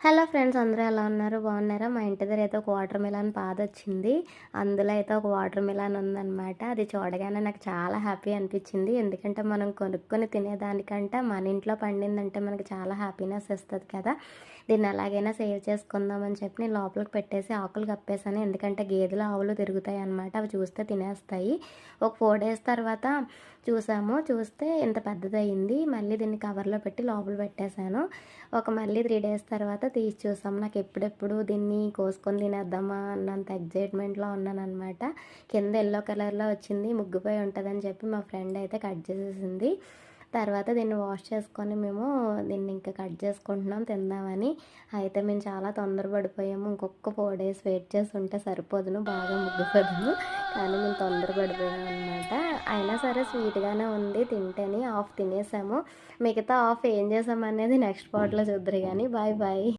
Hello friends, అందరూ ఎలా ఉన్నారు? బాగున్నారా? మా ఇంటి దగ్గర అయితే ఒక వాటర్ మిలన్ పాదొచ్చింది. అందులో అయితే ఒక వాటర్ మిలన్ ఉందన్నమాట. అది చూడగానే నాకు చాలా హ్యాపీ అనిపించింది. ఎందుకంటే మనం కొనుక్కొని తినేదానికంటే మన ఇంట్లో పండిందంటే మనకి చాలా హ్యాపీనెస్ ఇస్తుంది కదా. దీన్ని ఎలాగైనా సేవ్ చేసుకుందామని చెప్పి నేను లోపలికి పెట్టేసి ఆకులు కప్పేసాను. ఎందుకంటే గేదెలు ఆవులు తిరుగుతాయి అన్నమాట, అవి చూస్తే తినేస్తాయి. ఒక 4 డేస్ తర్వాత చూస్తే ఇంత పెద్దదయ్యింది. మళ్ళీ దీన్ని కవర్లో పెట్టి లోపల పెట్టేశాను. మళ్ళీ 3 డేస్ తర్వాత తీసి చూసాం. నాకు ఎప్పుడెప్పుడు దీన్ని కోసుకొని తినేద్దామా అన్నంత ఎగ్జైట్మెంట్లో ఉన్నానన్నమాట. కింద ఎల్లో కలర్లో వచ్చింది, ముగ్గిపోయి ఉంటుందని చెప్పి మా ఫ్రెండ్ అయితే కట్ చేసేసింది. తర్వాత దీన్ని వాష్ చేసుకొని మేము దీన్ని ఇంకా కట్ చేసుకుంటున్నాం తిందామని. అయితే మేము చాలా తొందరపడిపోయాము. ఇంకొక 4 డేస్ వెయిట్ చేసి ఉంటే సరిపోదును, బాగా ముగ్గిపోదును. కానీ మేము తొందరపడిపోయాం అనమాట. అయినా సరే స్వీట్గానే ఉంది. తింటేనే హాఫ్ తినేసాము. మిగతా హాఫ్ ఏం చేసామనేది నెక్స్ట్ పార్ట్లో చూద్దరు కానీ. Bye bye.